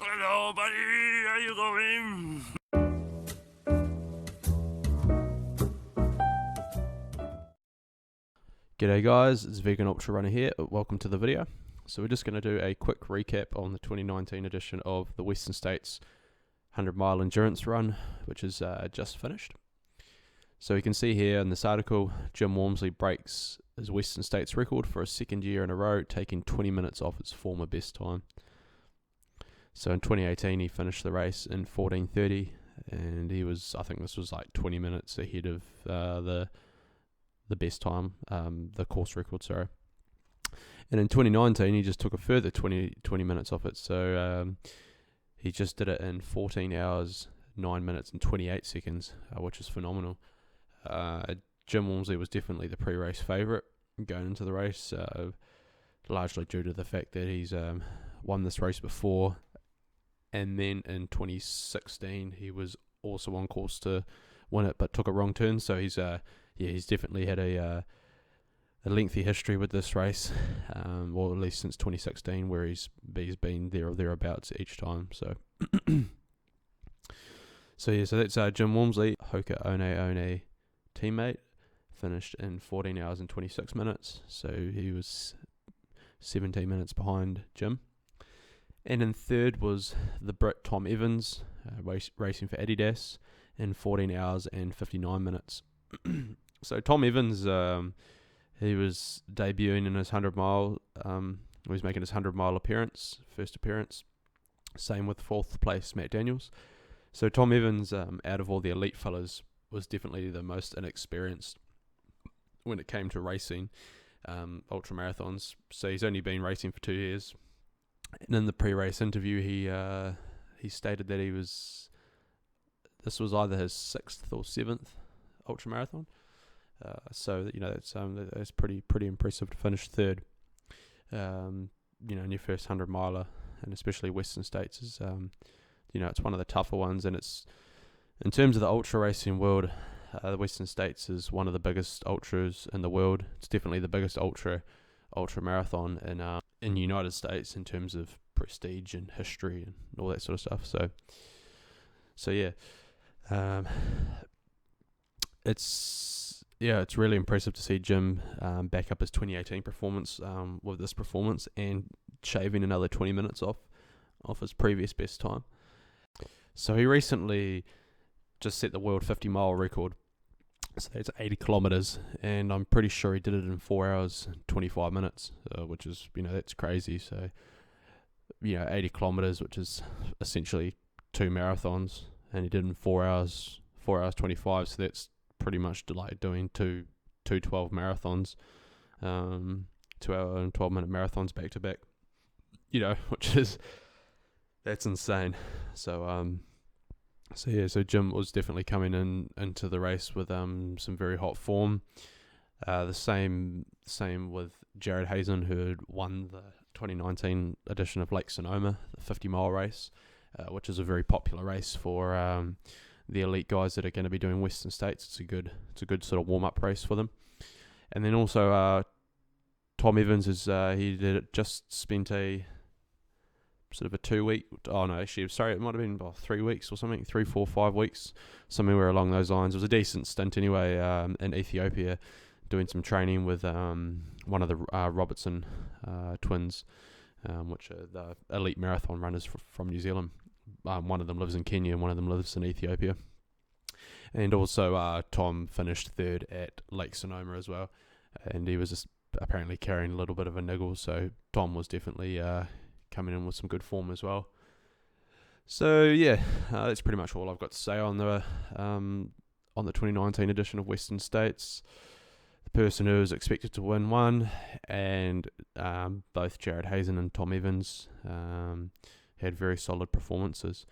Hello, buddy. How you going? G'day guys, it's Vegan Ultra Runner here. Welcome to the video. So we're just going to do a quick recap on the 2019 edition of the Western States 100 mile endurance run, which is just finished. So you can see here in this article, Jim Walmsley breaks his Western States record for a second year in a row, taking 20 minutes off his former best time. So in 2018 he finished the race in 14:30, and he was, I think this was like 20 minutes ahead of the best time, the course record, sorry. And in 2019, he just took a further 20 minutes off it. So he just did it in 14 hours, 9 minutes and 28 seconds, which is phenomenal. Jim Walmsley was definitely the pre-race favourite going into the race, largely due to the fact that he's won this race before. And then in 2016, he was also on course to win it, but took a wrong turn. So he's definitely had a lengthy history with this race, or at least since 2016, where he's been there or thereabouts each time. So, so that's Jim Walmsley, Hoka One teammate, finished in 14 hours and 26 minutes. So he was 17 minutes behind Jim. And in third was the Brit Tom Evans, racing for Adidas, in 14 hours and 59 minutes. So Tom Evans, he was debuting in his 100 mile, he was making his 100 mile first appearance. Same with fourth place Matt Daniels. So Tom Evans, out of all the elite fellas, was definitely the most inexperienced when it came to racing ultra marathons. So he's only been racing for 2 years. And in the pre-race interview, he stated that this was either his 6th or 7th ultra marathon. So that's pretty impressive to finish third. In your first 100 miler, and especially Western States is it's one of the tougher ones, and it's, in terms of the ultra racing world, the Western States is one of the biggest ultras in the world. It's definitely the biggest ultra marathon in the United States in terms of prestige and history and all that sort of stuff. So yeah, it's really impressive to see Jim back up his 2018 performance with this performance and shaving another 20 minutes off his previous best time. So he recently just set the world 50 mile record. So that's 80 kilometers, and I'm pretty sure he did it in 4 hours and 25 minutes, which is, that's crazy. So 80 kilometers, which is essentially 2 marathons, and he did it in 4 hours 25. So that's pretty much like doing two 12 marathons, 2 hour and 12 minute marathons back to back, that's insane. So Jim was definitely coming into the race with some very hot form. The same with Jared Hazen, who had won the 2019 edition of Lake Sonoma, the 50 mile race, which is a very popular race for the elite guys that are going to be doing Western States. It's a good sort of warm up race for them. And then also Tom Evans just spent a sort of a 2 week, it might have been 3 weeks or something, 3, 4, 5 weeks, somewhere along those lines. It was a decent stint anyway, in Ethiopia, doing some training with one of the Robertson twins, which are the elite marathon runners from New Zealand. One of them lives in Kenya and one of them lives in Ethiopia. And also Tom finished third at Lake Sonoma as well, and he was just apparently carrying a little bit of a niggle, so Tom was definitely coming in with some good form as well. So yeah, that's pretty much all I've got to say on the 2019 edition of Western States. The person who is expected to won, and both Jared Hazen and Tom Evans had very solid performances.